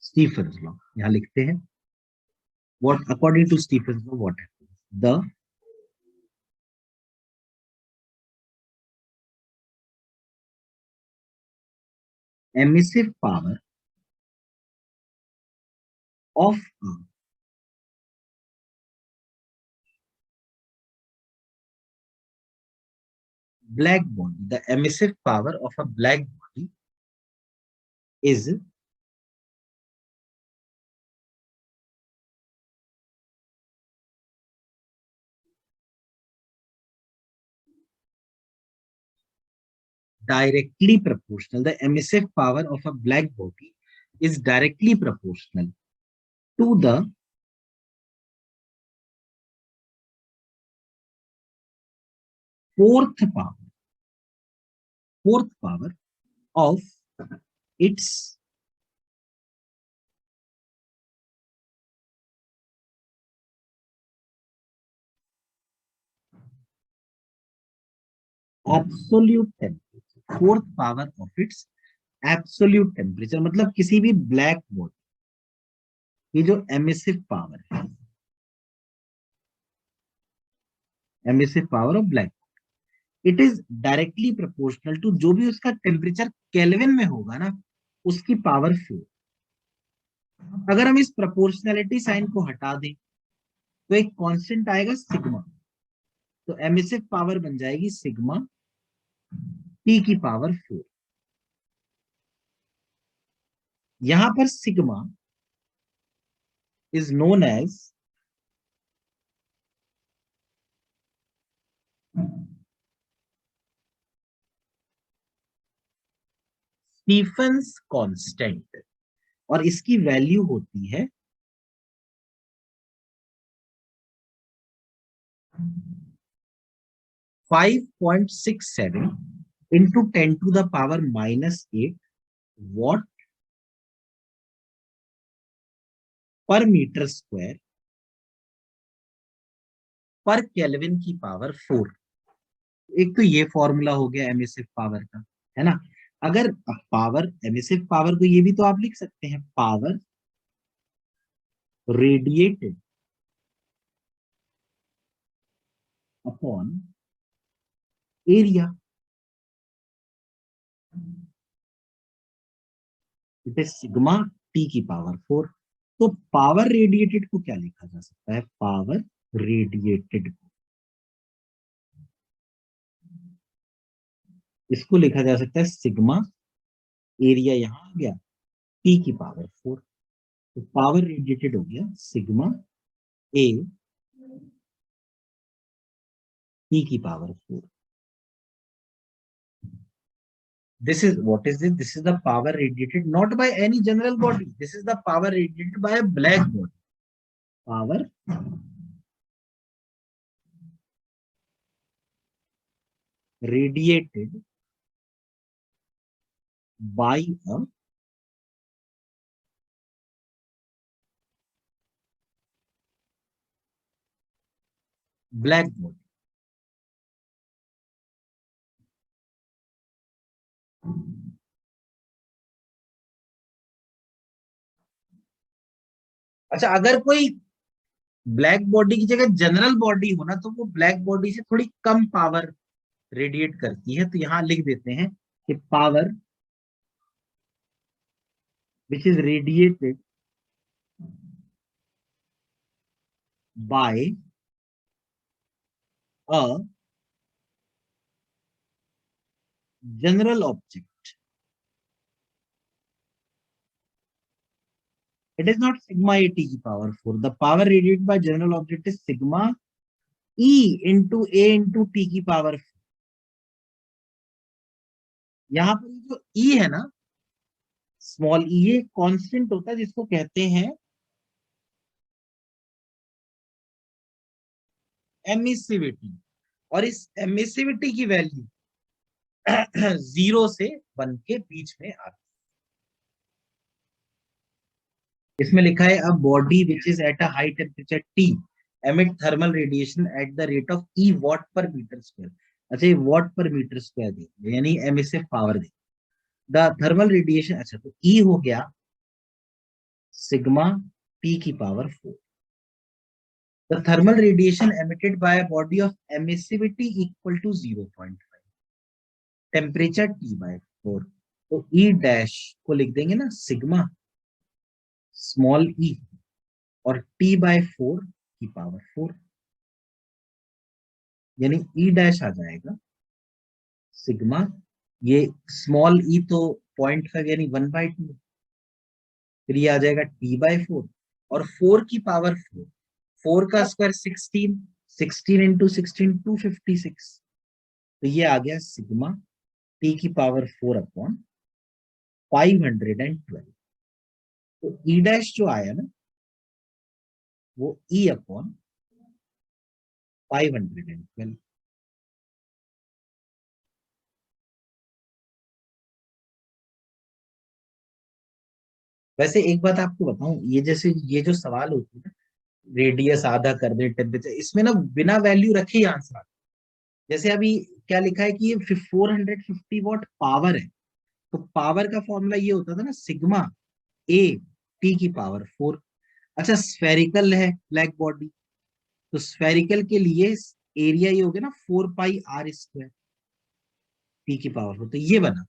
Stephen's law यहाँ लिखते हैं, what according to Stefan's law what happens, the emissive power of a black body, the emissive power of a black body is directly proportional. The emissive power of a black body is directly proportional to the fourth power of its absolute temperature. Fourth power of its absolute temperature, मतलब किसी भी black body की जो emissive power है, emissive power of black, it is directly proportional to जो भी उसका temperature kelvin में होगा ना, उसकी पावर 4। अगर हम इस प्रोपोर्शनैलिटी साइन को हटा दें तो एक कांस्टेंट आएगा सिग्मा, तो एमिसिव पावर बन जाएगी सिग्मा टी की पावर 4। यहां पर sigma is known as Stefan's constant, और इसकी वैल्यू होती है 5.67 into 10 to the power -8 watt पर मीटर स्क्वायर पर केल्विन की पावर 4। एक तो ये फॉर्मूला हो गया एमिसिव पावर का, है ना। अगर पावर, एमिसिव पावर को ये भी तो आप लिख सकते हैं, power radiated upon area, it is sigma T की पावर 4। तो पावर रेडिएटेड को क्या लिखा जा सकता है, पावर रेडिएटेड को इसको लिखा जा सकता है सिग्मा, एरिया यहां आ गया टी की पावर 4, तो पावर रेडिएटेड हो गया सिग्मा ए टी की power 4। This is what is this? This is the power radiated not by any general body. This is the power radiated by a black body. Power radiated by a black body. अच्छा, अगर कोई black body की जगह general body हो ना, तो वो black body से थोड़ी कम पावर रेडिएट करती है, तो यहां लिख देते हैं कि power which is radiated by a general object, it is not sigma a t की power 4. The power radiated by general object is sigma e into a into t की पावर 4. यहाँ पर जो e है ना, स्मॉल e, ये constant होता है जिसको कहते हैं एमिसिविटी, और इस एमिसिविटी की वैल्यू 0 से 1 के बीच में आती है। इसमें लिखा है a body which is at a high temperature T emit thermal radiation at the rate of E watt per meter square. अच्छा, ये watt per meter square देंगे, यानी एमिसिव पावर देंगे। द थर्मल रेडिएशन, अच्छा तो E हो गया sigma T की power 4. The thermal radiation emitted by a body of emissivity equal to 0.5. Temperature T by 4. तो E डैश को लिख देंगे ना सिग्मा स्मॉल e और T by 4 की पावर 4, यानी E डैश आ जाएगा सिग्मा, ये स्मॉल e तो 0.5 यानी 1/2, फिर ये आ जाएगा T by 4 और 4 की पावर 4, 4 का स्क्वायर 16, 16 इंटू 16 256, तो ये आ गया सिग्मा टी की पावर 4 अपॉन 512. तो ई डैश जो आया ना वो ई अपॉन 512. वैसे एक बात आपको बताऊं, ये जैसे ये जो सवाल होती है ना, रेडियस आधा कर दे टेम्परेचर, इसमें ना बिना वैल्यू रखे ही आंसर आता है। जैसे अभी क्या लिखा है कि ये 450 वॉट पावर है, तो पावर का फॉर्मूला ये होता था ना सिग्मा ए टी की पावर 4. अच्छा स्फेरिकल है ब्लैक बॉडी, तो स्फेरिकल के लिए एरिया ये हो गया ना 4 पाई r स्क्वायर टी की पावर 4, तो ये बना.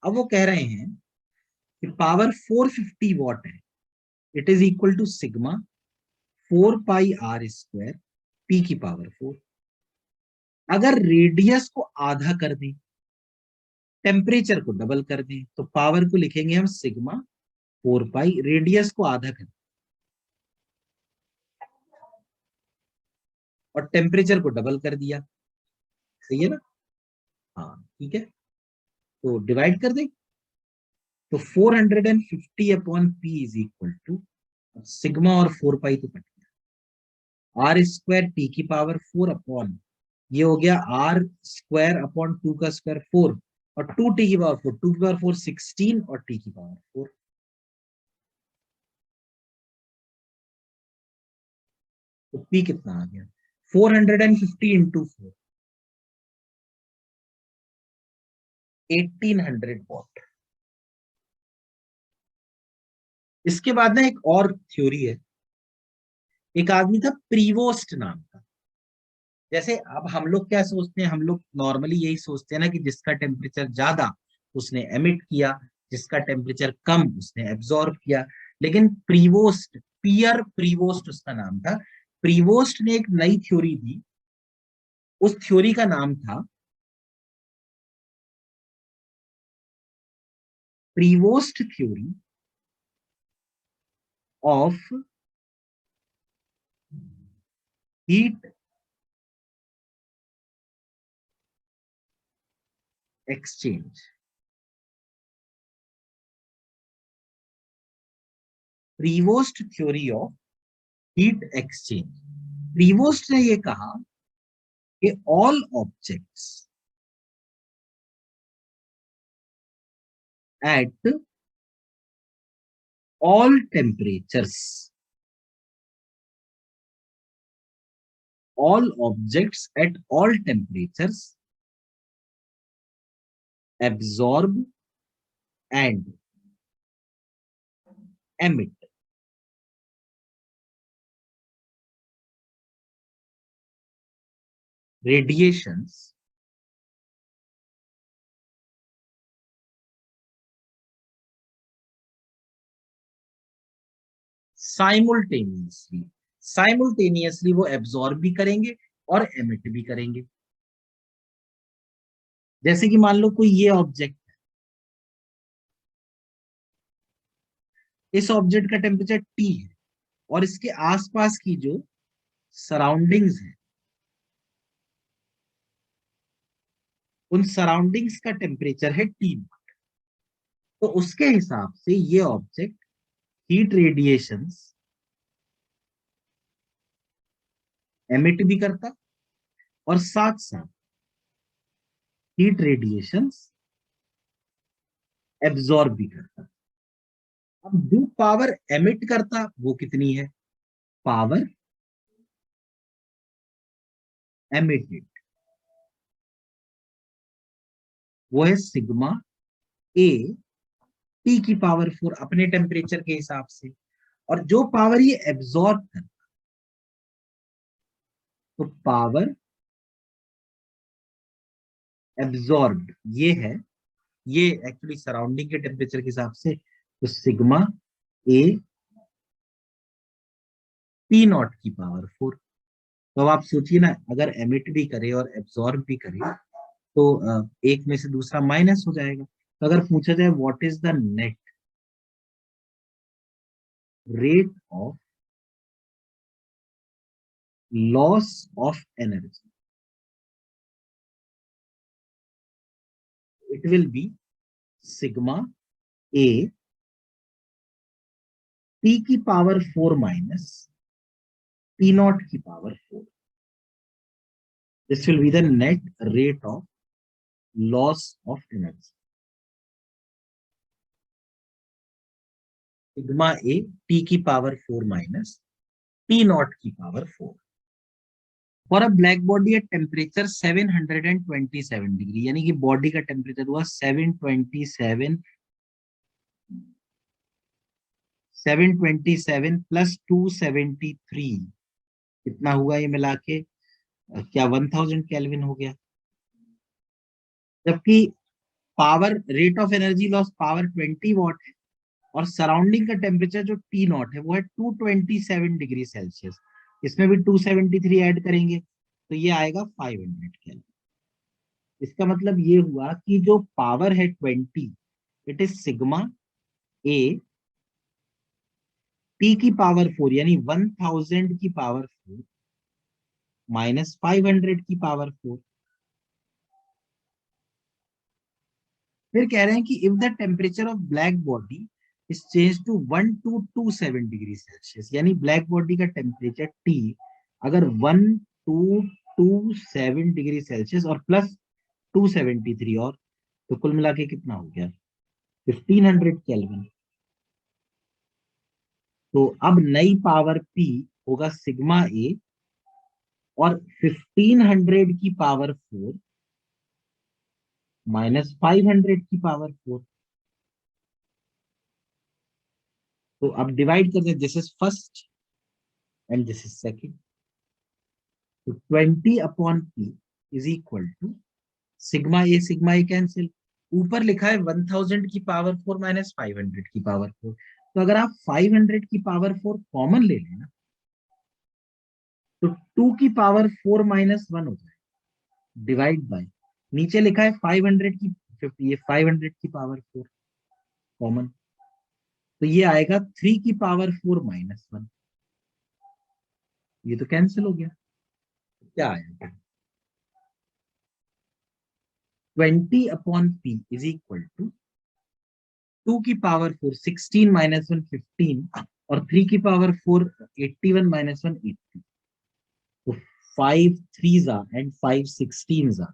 अब वो कह रहे हैं कि पावर 450 वॉट है, it is equal to sigma 4 pi r square t की पावर 4. अगर रेडियस को आधा कर दें, टेम्परेचर को डबल कर दें, तो पावर को लिखेंगे हम सिग्मा 4 पाई, रेडियस को आधा कर और टेम्परेचर को डबल कर दिया. सही है ना? हाँ ठीक है, तो डिवाइड कर दें, तो 450 upon p is equal to sigma और 4 पाई तो कट गया, आर स्क्वायर टी की पावर 4 अपॉन ये हो गया आर स्क्वायर अपॉन 2 का स्क्वायर 4 और 2 टी की पावर 4, 2 की पावर 4 16 और टी की पावर 4. तो पी कितना आ गया 450 इंटू 4, 1800 वॉट. इसके बाद ना एक और थ्योरी है, एक आदमी था प्रीवोस्ट नाम का. जैसे अब हम लोग क्या सोचते हैं, हम लोग नॉर्मली यही सोचते हैं ना कि जिसका टेम्परेचर ज्यादा उसने एमिट किया, जिसका टेम्परेचर कम उसने एब्जॉर्ब किया. लेकिन प्रीवोस्ट, पियर प्रीवोस्ट उसका नाम था, प्रीवोस्ट ने एक नई थ्योरी दी. उस थ्योरी का नाम था Prevost theory of heat exchange. Prevost theory of heat exchange. Prevost ने ये कहा कि all objects at all temperatures, all objects at all temperatures absorb and emit radiations साइमुलटेनियसली. साइमुलटेनियसली वो एब्जॉर्ब भी करेंगे और एमिट भी करेंगे. जैसे कि मान लो कोई ये ऑब्जेक्ट, इस ऑब्जेक्ट का टेम्परेचर टी है और इसके आसपास की जो सराउंडिंग्स है उन सराउंडिंग्स का टेम्परेचर है टी. तो उसके हिसाब से ये ऑब्जेक्ट हीट रेडिएशंस एमिट भी करता और साथ साथ हीट रेडिएशंस एब्जॉर्ब भी करता. अब जो पावर एमिट करता वो कितनी है, पावर एमिटेड वो है सिग्मा ए टी की पावर 4 अपने टेम्परेचर के हिसाब से. और जो पावर ये एब्जॉर्ब कर, तो पावर एब्जॉर्ब्ड ये है, ये एक्चुअली सराउंडिंग के टेम्परेचर के हिसाब से, तो सिग्मा ए पी नॉट की पावर 4। तो अब आप सोचिए ना, अगर एमिट भी करे और एब्जॉर्ब भी करे तो एक में से दूसरा माइनस हो जाएगा। तो अगर पूछा जाए what is the net rate of loss of energy, it will be sigma A T की पावर 4 माइनस पी नॉट की power 4। This will be the net rate of loss of energy, sigma A T की power 4 minus T not की power 4 for a black body at temperature 727 degree, यानी कि body का temperature हुआ 727 plus 273, कितना हुआ ये मिला के, क्या 1000 केल्विन हो गया। जबकि power rate of energy loss power 20 वाट है, और सराउंडिंग का टेम्परेचर जो टी नॉट है वो है 227 डिग्री सेल्सियस। इसमें भी 273 ऐड करेंगे तो ये आएगा 500 केल्विन। इसका मतलब ये हुआ कि जो पावर है 20, it is sigma A T की पावर 4, यानी 1000 की पावर 4 माइनस 500 की पावर 4। फिर कह रहे हैं कि if the temperature of black body is change to 1227 degree Celsius, यानी ब्लैक बॉडी का टेम्परेचर टी अगर 1227 डिग्री सेल्सियस और प्लस 273 और, तो कुल मिला के कितना हो गया 1500 केल्विन। तो अब नई पावर पी होगा सिग्मा ए और 1500 की पावर 4 माइनस 500 की पावर 4। तो अब डिवाइड करते हैं, this is first and this is second. तो 20 upon p is equal to sigma a cancel, ऊपर लिखा है 1000 की पावर 4 माइनस 500 की पावर 4। तो अगर आप 500 की पावर 4 कॉमन ले लेना तो 2 की पावर 4 माइनस 1 हो जाए, डिवाइड बाय, नीचे लिखा है 500 की 50, ये 500 की पावर 4 कॉमन, तो ये आएगा 3 की पावर 4 माइनस 1, ये तो कैंसिल हो गया। क्या आएगा 20 upon p is equal to 2 की पावर 4 16 माइनस 1 15 और 3 की पावर 4 81 माइनस 1 80। तो 5 3s are and 5 16s are,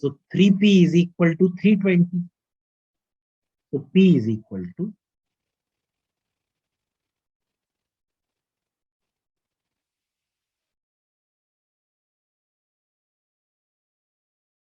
so 3p is equal to 320, so p is equal to